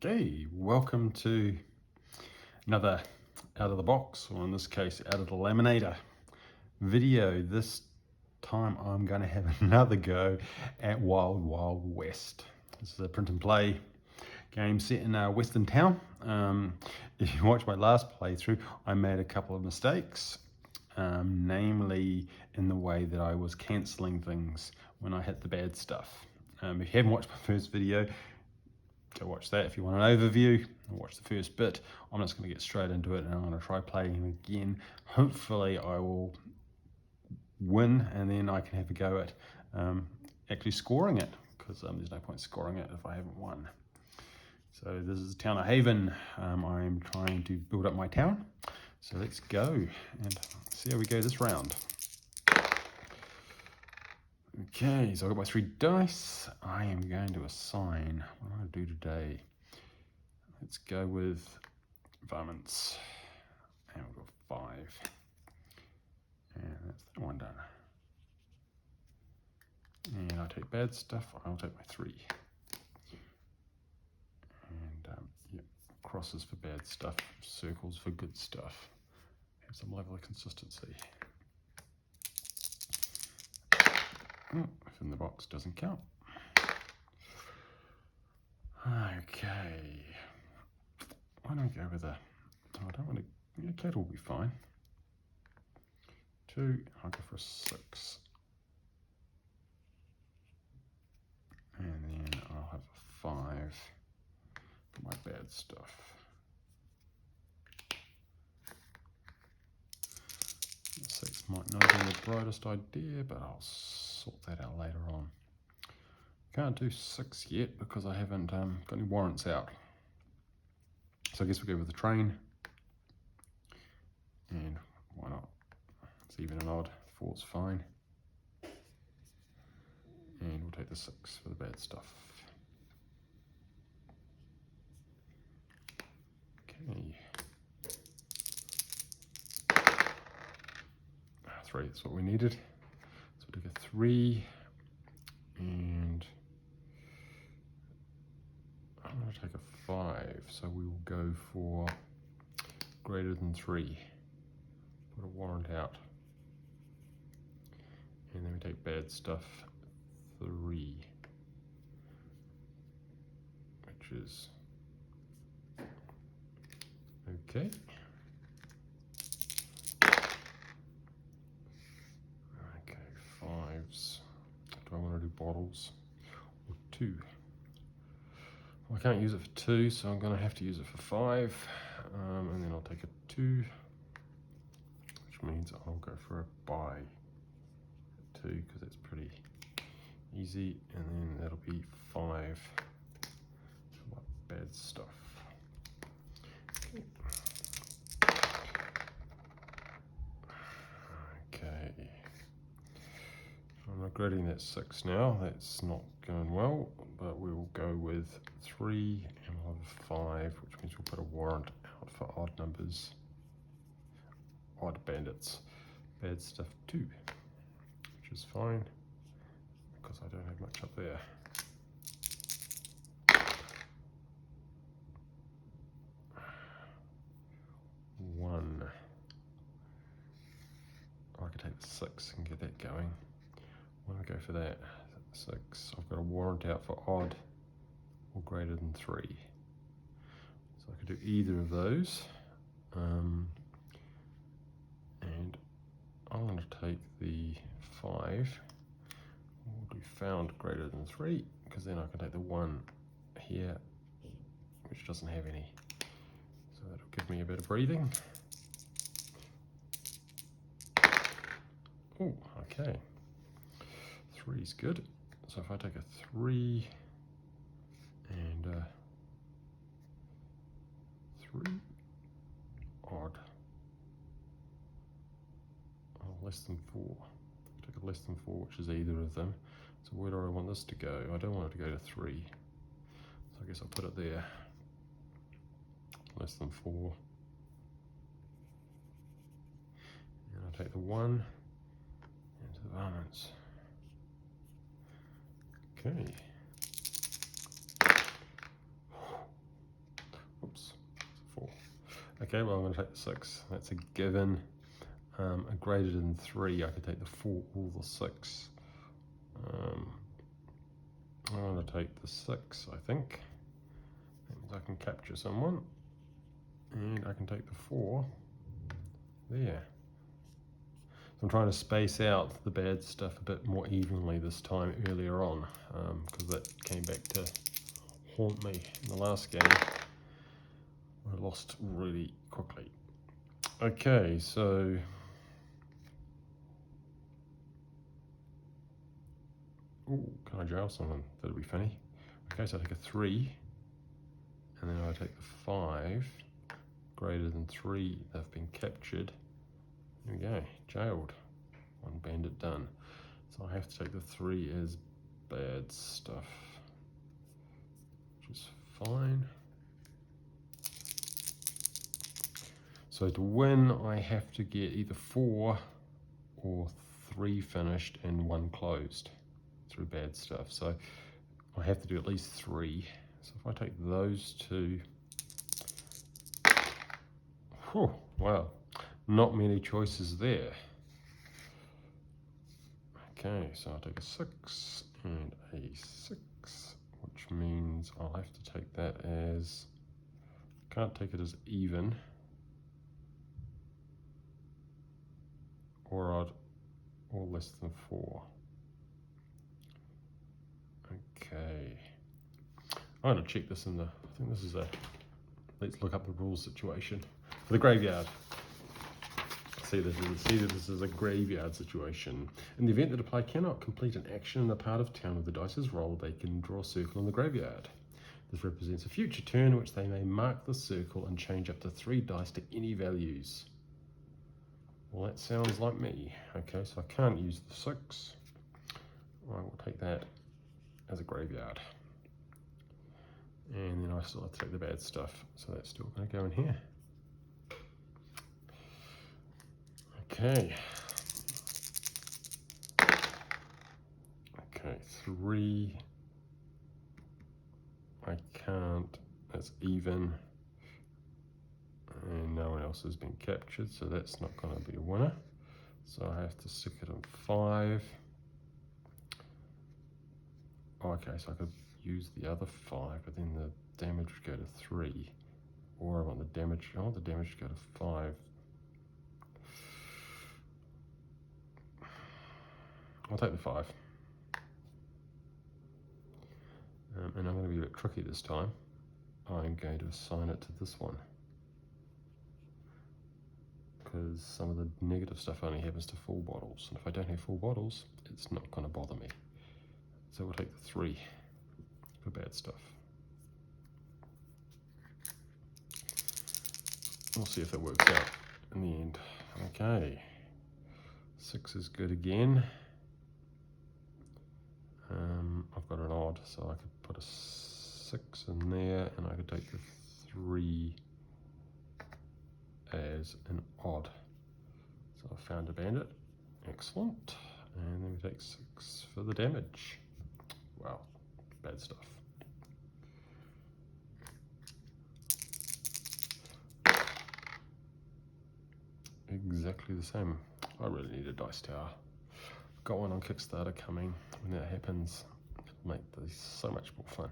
Okay, welcome to another out of the box, or in this case out of the laminator video. This time I'm going to have another go at Wild Wild West. This is a print and play game set in a western town. If you watch my last playthrough, I made a couple of mistakes, namely in the way that I was cancelling things when I hit the bad stuff. If you haven't watched my first video, go watch that if you want an overview. Watch the first bit. I'm just going to get straight into it and I'm going to try playing again. Hopefully I will win and then I can have a go at actually scoring it, because there's no point scoring it if I haven't won. So this is the town of Haven. I'm trying to build up my town. So let's go and see how we go this round. Okay, so I've got my 3 dice. I am going to assign, what am I going to do today? Let's go with varmints. And we've got 5. And that's that one done. And I take bad stuff, I'll take my 3. And yeah, crosses for bad stuff, circles for good stuff. Have some level of consistency. Oh, if in the box doesn't count. Okay. Why don't I go with a, I don't want to, yeah, cat will be fine. 2, I'll go for a 6. And then I'll have a 5 for my bad stuff. 6 might not be the brightest idea, but I'll sort that out later on. Can't do 6 yet because I haven't got any warrants out. So I guess we'll go with the train. And why not? It's even and odd. 4's fine. And we'll take the 6 for the bad stuff. Okay. 3, that's what we needed. So we'll take a 3. And I'm going to take a 5. So we will go for greater than 3. Put a warrant out. And then we take bad stuff, 3, which is okay. Okay, 5s. Do I want to do bottles or 2? Well, I can't use it for 2, so I'm going to have to use it for 5. And then I'll take a 2, which means I'll go for a buy. 2, because it's pretty easy, and then that'll be 5 for my bad stuff. Okay. I'm regretting that 6 now. That's not going well, but we will go with 3 and we'll have 5, which means we'll put a warrant out for odd numbers, odd bandits. Bad stuff 2. Which is fine, because I don't have much up there. One. I could take the 6 and get that going. Why don't I go for that? 6. I've got a warrant out for odd or greater than 3. So I could do either of those. And I'm going to take the 5. We'll do found greater than 3, because then I can take the 1 here, which doesn't have any. So that'll give me a bit of breathing. Oh, okay. 3's good. So if I take a 3 and 3, odd. Less than 4. Take a less than 4, which is either of them. So where do I want this to go? I don't want it to go to 3. So I guess I'll put it there. Less than 4. And I'll take the 1 into the varmints. Okay. Okay, well I'm going to take the 6. That's a given. A greater than 3, I could take the 4 or the 6. I'm going to take the 6, I think. That means I can capture someone. And I can take the 4 there. So I'm trying to space out the bad stuff a bit more evenly this time earlier on, because that came back to haunt me in the last game. I lost really quickly. Okay, so ooh, can I jail someone? That'd be funny. Okay, so I take a 3, and then I take the 5. Greater than 3, they've been captured. There we go, jailed. 1 bandit done. So I have to take the 3 as bad stuff, which is fine. So to win, I have to get either 4 or 3 finished and 1 closed through bad stuff. So I have to do at least 3. So if I take those 2, whew, wow, not many choices there. Okay, so I'll take a 6 and a 6, which means I'll have to take that as, can't take it as even, or odd, or less than 4. Okay, I'm going to check this in the, I think this is a, let's look up the rules situation for the graveyard. See that this is a graveyard situation. In the event that a player cannot complete an action in a part of town where the dice is rolled, they can draw a circle in the graveyard. This represents a future turn in which they may mark the circle and change up to 3 dice to any values. Well, that sounds like me. Okay, so I can't use the 6. I will take that as a graveyard. And then I still have to take the bad stuff, so that's still going to go in here. Okay. Okay, 3. I can't, that's even. And no one else has been captured, so that's not going to be a winner. So I have to stick it on 5. Oh, okay, so I could use the other 5, but then the damage would go to 3. Or I want the damage to go to 5. I'll take the 5. And I'm going to be a bit tricky this time. I'm going to assign it to this one, because some of the negative stuff only happens to full bottles, and if I don't have full bottles, it's not going to bother me. So we'll take the 3 for bad stuff. We'll see if it works out in the end. Okay, 6 is good again. I've got an odd, so I could put a 6 in there, and I could take the 3 as an odd. So I found a bandit. Excellent. And then we take 6 for the damage. Wow, bad stuff. Exactly the same. I really need a dice tower. Got one on Kickstarter coming. When that happens, it'll make this so much more fun.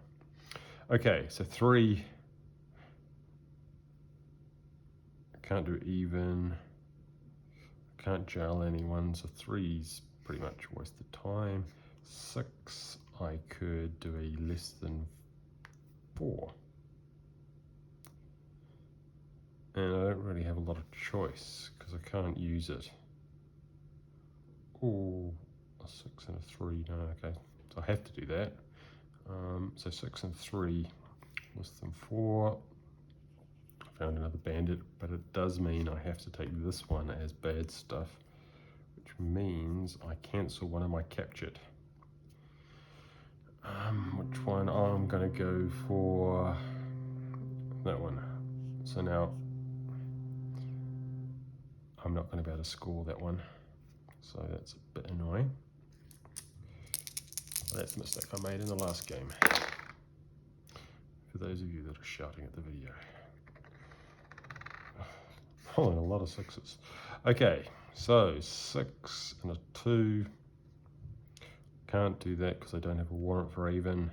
Okay, so 3. I can't do even. I can't jail anyone, so 3's pretty much a waste of time. 6, I could do a less than 4. And I don't really have a lot of choice because I can't use it. Oh, a 6 and a 3, no, okay. So I have to do that. So 6 and 3, less than 4. I found another bandit, but it does mean I have to take this one as bad stuff, which means I cancel one of my captured. Which one? Oh, I'm going to go for that one. So now I'm not going to be able to score that one. So that's a bit annoying. That's the mistake I made in the last game. For those of you that are shouting at the video. Rolling a lot of sixes. Okay, so 6 and a 2. Can't do that because I don't have a warrant for even.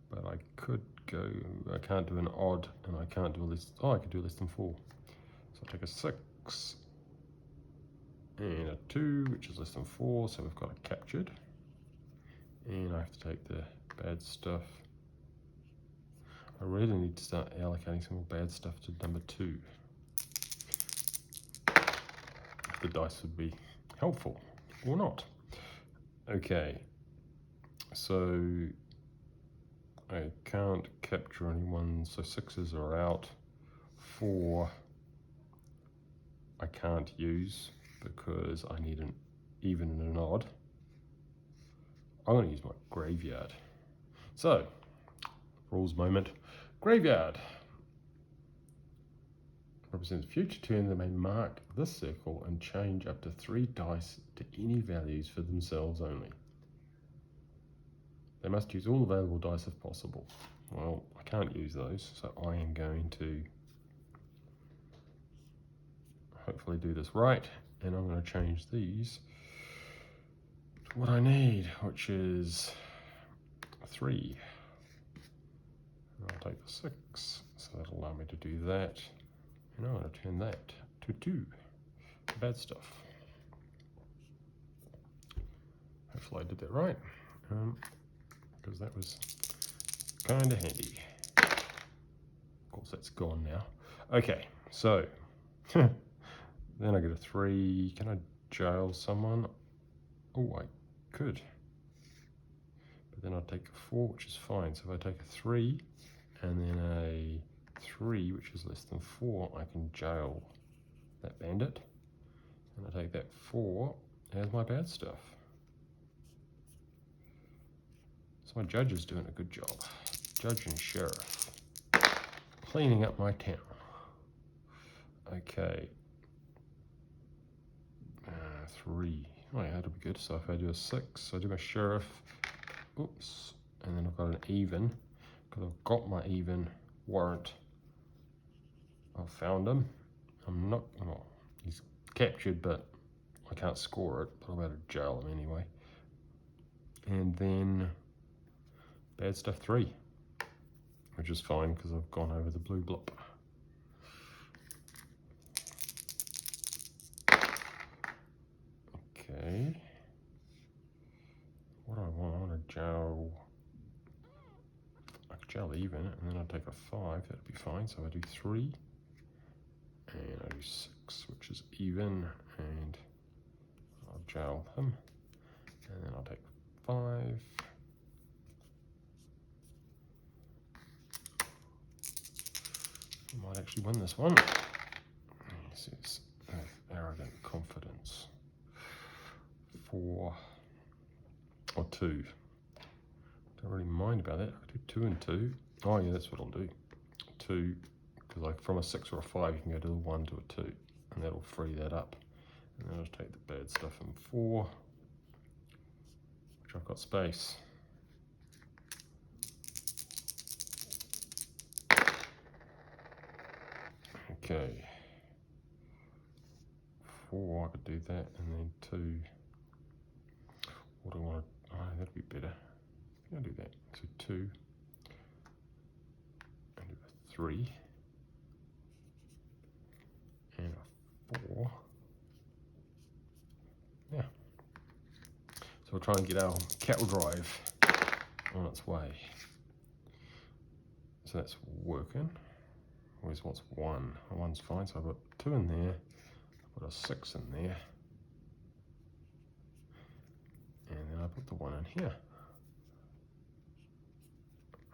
But I could go, I can't do an odd, and I can't do a less, I could do less than 4. So I'll take a 6 and a 2, which is less than 4, so we've got it captured. And I have to take the bad stuff. I really need to start allocating some more bad stuff to number 2. The dice would be helpful, or not. Okay, so I can't capture anyone, so 6s are out. 4 I can't use because I need an even and an odd. I'm going to use my graveyard. So, rules moment. Graveyard represents future turn. They may mark this circle and change up to 3 dice to any values for themselves only. They must use all available dice if possible. Well, I can't use those, so I am going to hopefully do this right, and I'm going to change these to what I need, which is 3. And I'll take the 6, so that'll allow me to do that. And I'm going to turn that to 2. Bad stuff. Hopefully I did that right, because that was kind of handy. Of course, that's gone now. Okay, so then I get a 3. Can I jail someone? Oh, I could. But then I'll take a 4, which is fine. So if I take a 3 and then a 3, which is less than 4, I can jail that bandit. And I take that 4 as my bad stuff. So my judge is doing a good job. Judge and sheriff. Cleaning up my town. Okay. 3. Oh yeah, that'll be good. So if I do a 6, I do my sheriff. Oops. And then I've got an even. Because I've got my even warrant. I've found him. I'm not, well, he's captured, but I can't score it. But I'm about to jail him anyway. And then bad stuff 3. Which is fine because I've gone over the blue blop. Okay. What do I want? I want to jail. I could jail even, and then I'll take a 5. That'd be fine. So I do 3. And I do 6, which is even. And I'll jail him. And then I'll take 5. I might actually win this one. This is arrogant confidence. 4 or 2. Don't really mind about that. I could do 2 and 2. Oh yeah, that's what I'll do. 2, because from a 6 or a 5 you can go to the 1 to a 2, and that'll free that up. And then I'll take the bad stuff in 4, which I've got space. Okay. 4, I could do that, and then 2. What do I want to, oh, that'd be better. I'll do that. So 2, and do a 3, and a 4. Yeah. So we'll try and get our cattle drive on its way. So that's working. Where's what's 1? 1's fine, so I've got 2 in there. I've got a 6 in there. And then I put the 1 in here.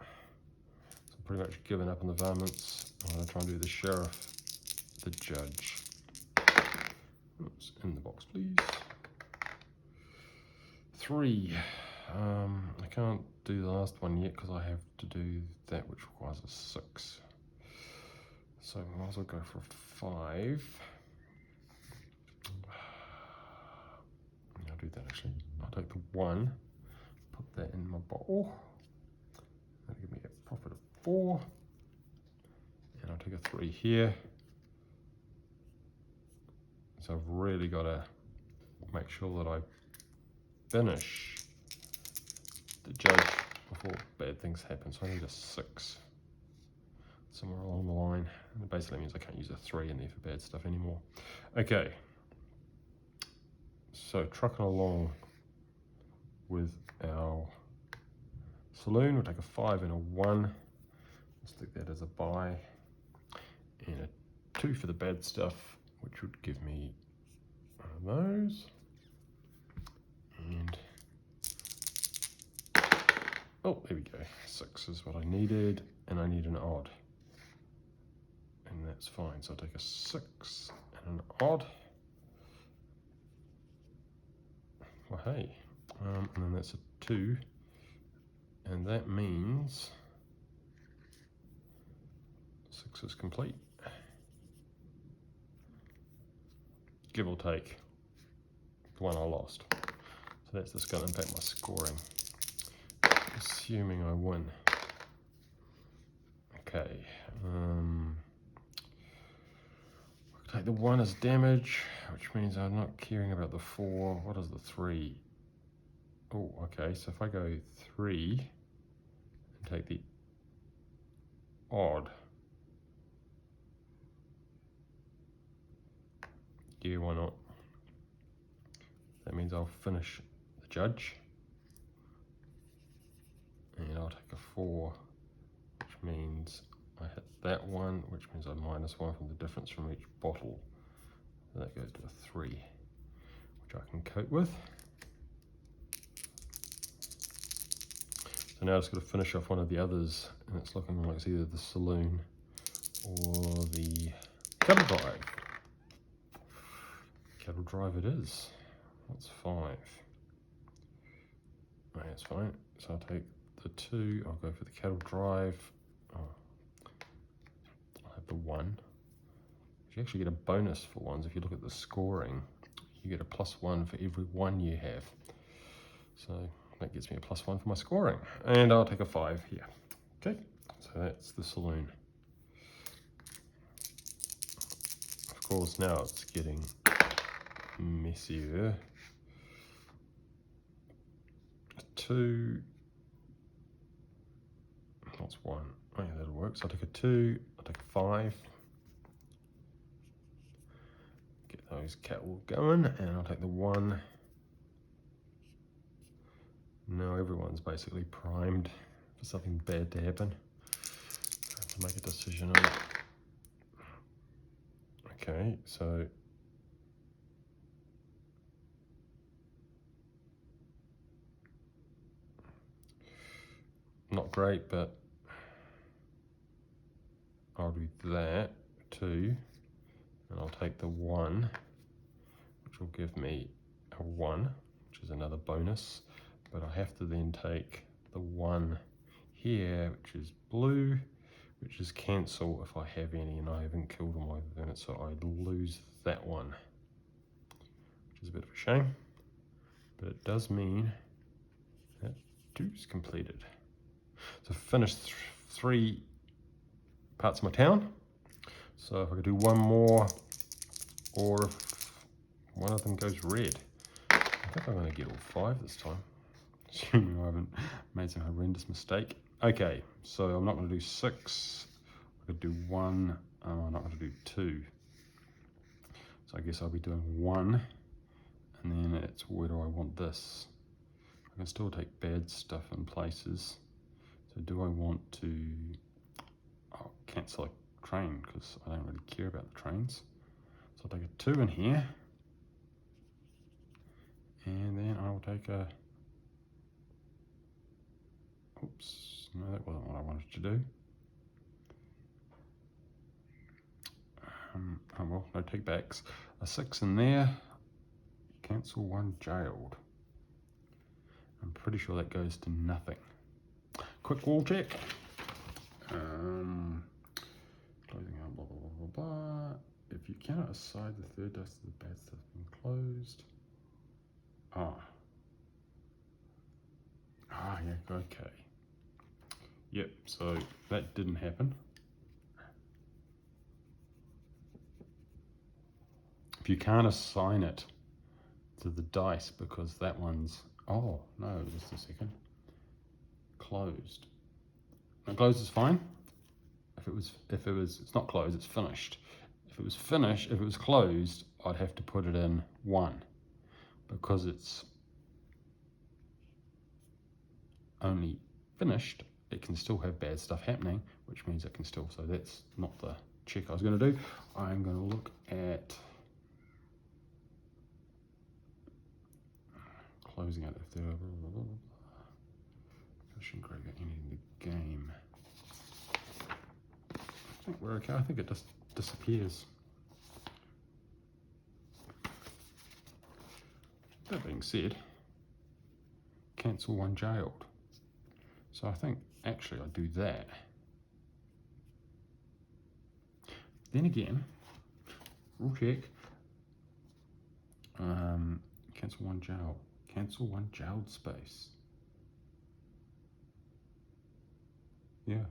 So I'm pretty much giving up on the varmints. I'm going to try and do the sheriff, the judge. Oops, in the box, please. 3. I can't do the last one yet because I have to do that, which requires a 6. So I might as well go for a 5. I'll do that actually. I'll take the 1, put that in my bowl. That'll give me a profit of 4. And I'll take a 3 here. So I've really got to make sure that I finish the judge before bad things happen. So I need a 6 somewhere along the line. And it basically means I can't use a 3 in there for bad stuff anymore. Okay, so trucking along with our saloon, we'll take a 5 and a 1. Let's stick that as a buy, and a 2 for the bad stuff, which would give me one of those. And oh, there we go. 6 is what I needed, and I need an odd. And that's fine. So I'll take a 6 and an odd. Well, hey. And then that's a 2. And that means 6 is complete. Give or take the one I lost. So that's just going to impact my scoring. Assuming I win. Okay. I'll take the 1 as damage, which means I'm not caring about the 4. What is the 3? Oh, okay. So if I go 3 and take the odd. Yeah, why not? That means I'll finish the judge. And I'll take a 4, which means I hit that one, which means I -1 from the difference from each bottle. So that goes to a 3, which I can cope with. So now I've just got to finish off one of the others, and it's looking like it's either the saloon or the cattle drive. Cattle drive it is. That's 5. Okay, that's fine. So I'll take the 2, I'll go for the cattle drive. Oh, I'll have the 1. You actually get a bonus for ones. If you look at the scoring, you get a +1 for every 1 you have. So that gets me a +1 for my scoring. And I'll take a 5 here. Okay, so that's the saloon. Of course, now it's getting messier. 2. What's 1? Oh yeah, that'll work. So I'll take a 2, I'll take a 5. Get those cattle going, and I'll take the 1. Now everyone's basically primed for something bad to happen. I have to make a decision on it. Okay, so not great, but I'll do that too, and I'll take the 1, which will give me a 1, which is another bonus, but I have to then take the 1 here, which is blue, which is cancel if I have any, and I haven't killed all my units, so I lose that one, which is a bit of a shame, but it does mean that 2 is completed. So finished 3 parts of my town. So if I could do 1 more, or if one of them goes red, I think I'm going to get all 5 this time, assuming I haven't made some horrendous mistake. Okay, so I'm not going to do 6. I could do 1. I'm not going to do 2. So I guess I'll be doing 1, and then it's where do I want this? I can still take bad stuff in places. So do I want to cancel a train, because I don't really care about the trains. So I'll take a 2 in here, and then I'll take a, oops, no, that wasn't what I wanted to do. Oh well, no take backs. A 6 in there, cancel 1 jailed. I'm pretty sure that goes to nothing. Quick wall check. Closing out, blah, blah, blah, blah, blah. If you cannot aside the third dust of the bad stuff being closed. Yeah, okay. Yep, so that didn't happen. if you can't assign it to the dice because that one's, oh no, just a second, closed. Now closed is fine. If it was, it's not closed, it's finished. If it was finished, if it was closed, I'd have to put it in 1 because it's only finished. It can still have bad stuff happening, which means it can still, so that's not the check I was going to do. I'm going to look at closing out if there are finishing graveyard ending the game. I think we're okay. I think it just disappears. That being said, cancel 1 jailed. So I think actually I do that. Then again, rule check. Cancel 1 jail. Cancel 1 jailed space. Yeah.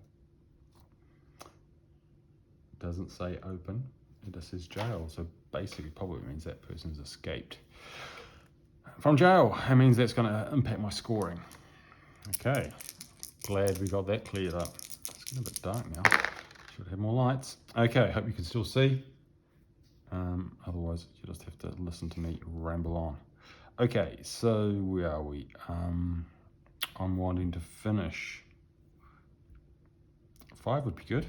Doesn't say open, it just says jail. So basically probably means that person's escaped from jail. That means that's going to impact my scoring. Okay, glad we got that cleared up. It's getting a bit dark now. Should have more lights. Okay, hope you can still see. Otherwise, you just have to listen to me ramble on. Okay, so where are we? I'm wanting to finish. 5 would be good.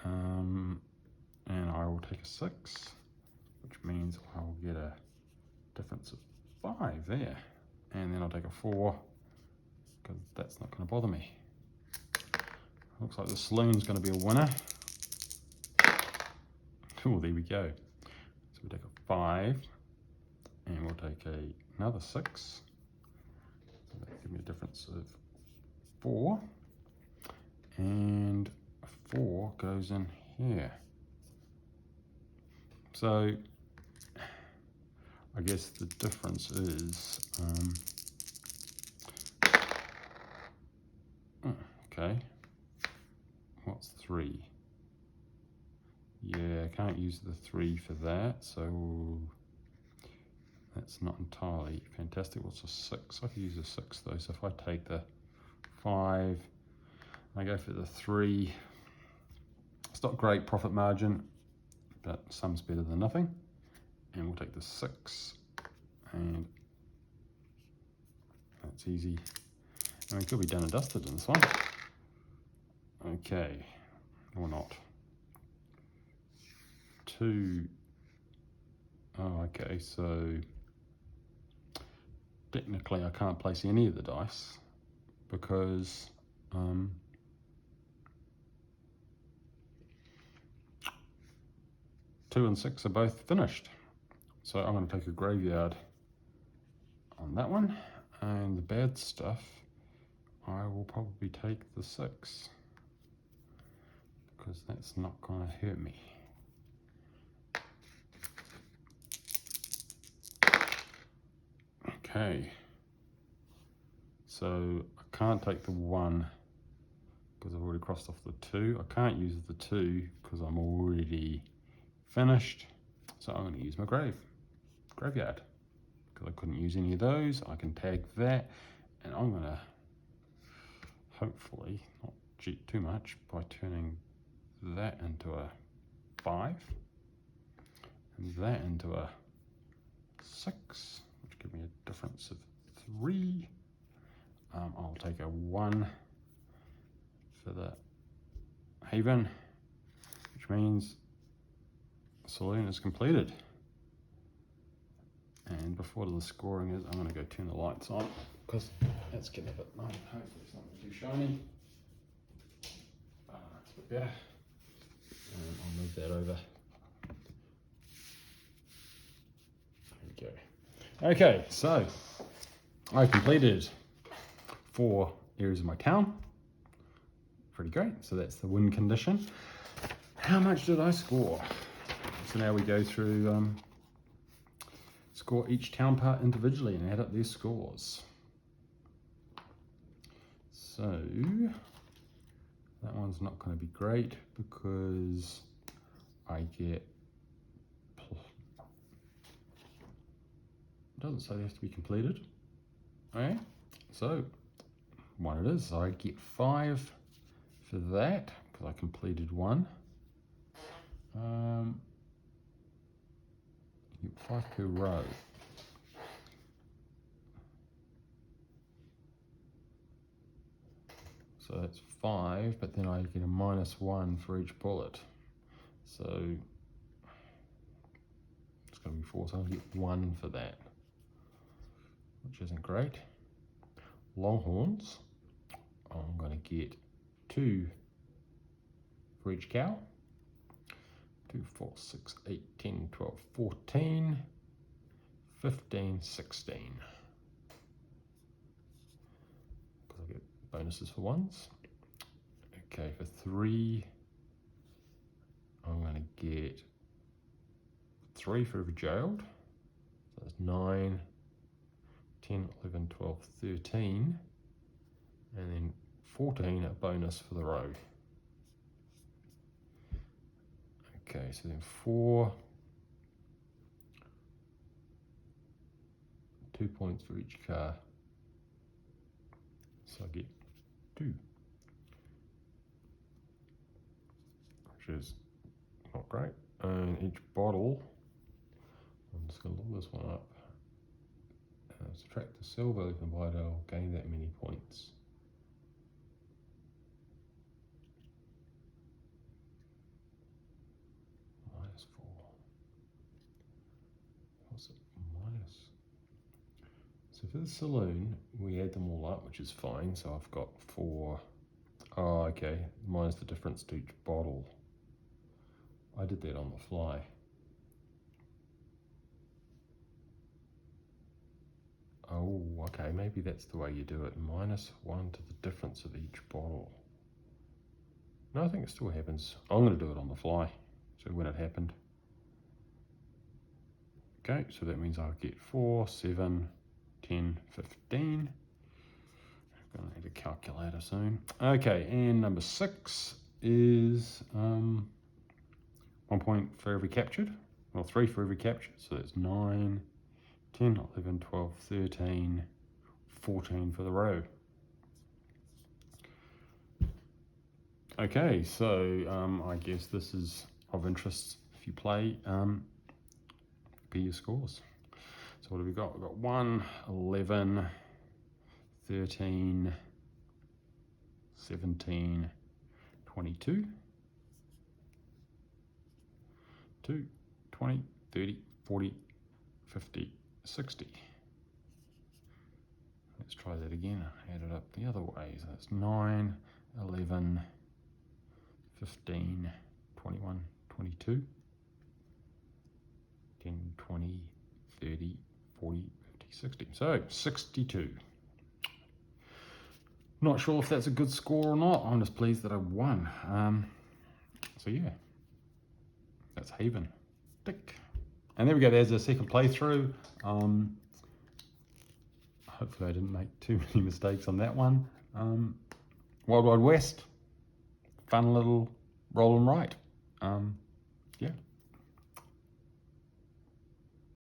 And I will take a 6, which means I will get a difference of 5 there. And then I'll take a 4, because that's not going to bother me. Looks like the saloon's going to be a winner. Oh, there we go. So we take a 5, and we'll take another 6. So that'll give me a difference of 4. And 4 goes in here. So I guess the difference is, okay, what's 3? Yeah, I can't use the 3 for that, so that's not entirely fantastic. What's a 6? I could use a 6 though, so if I take the 5, I go for the 3. It's not great profit margin, but some's better than nothing. And we'll take the 6, and that's easy. And it could be done and dusted in this one. Okay, or not. 2. Oh, okay, so technically I can't place any of the dice because 2 and 6 are both finished. So I'm going to take a graveyard on that one, and the bad stuff, I will probably take the 6 because that's not going to hurt me. Okay, so I can't take the 1 because I've already crossed off the 2. I can't use the 2 because I'm already finished. So I'm going to use my graveyard because I couldn't use any of those. I can tag that, and I'm going to hopefully not cheat too much by turning that into a 5 and that into a 6, which gives me a difference of 3. I'll take a 1 for the haven, which means the saloon is completed. And before the scoring is, I'm going to go turn the lights on because it's getting a bit night. Hopefully it's not too shiny. That's a bit better. And I'll move that over. There we go. Okay, so I completed 4 areas of my town. Pretty great. So that's the win condition. How much did I score? So now we go through score each town part individually and add up their scores. So that one's not going to be great because I get, doesn't say they have to be completed. Okay, so one it is. So I get 5 for that because I completed one. You get 5 per row. So that's 5, but then I get a -1 for each bullet. So it's going to be 4, so I'll get 1 for that, which isn't great. Longhorns, I'm going to get 2 for each cow. 2, 4, 6, 8, 10, 12, 14, 15, 16. Because I get bonuses for ones. Okay, for 3, I'm going to get 3 for every jailed. So that's 9, 10, 11, 12, 13, and then 14 a bonus for the row. Okay, so then 4, 2 points for each car. So I get 2, which is not great. And each bottle, I'm just going to look this one up. Subtract the silver you can buy it, I'll gain that many points. -4. What's it? Minus. So for the saloon, we add them all up, which is fine. So I've got 4. Oh, okay. Minus the difference to each bottle. I did that on the fly. Oh, okay, maybe that's the way you do it. -1 to the difference of each bottle. No, I think it still happens. I'm going to do it on the fly, so when it happened. Okay, so that means I'll get 4, 7, 10, 15. I'm going to need a calculator soon. Okay, and number 6 is 1 point for every captured. Well, 3 for every captured, so that's 9, 10, 11, 12, 13, 14 for the row. Okay, so I guess this is of interest if you play, be your scores. So what have we got? We've got 1, 11, 13, 17, 22, 2, 20, 30, 40, 50, 60. Let's try that again. Add it up the other way. So that's 9, 11, 15, 21, 22, 10, 20, 30, 40, 50, 60. So 62. Not sure if that's a good score or not. I'm just pleased that I won. So yeah, that's Haven. Tick. And there we go, there's a second playthrough. Hopefully I didn't make too many mistakes on that one. Wild Wild West, fun little roll and write. Yeah.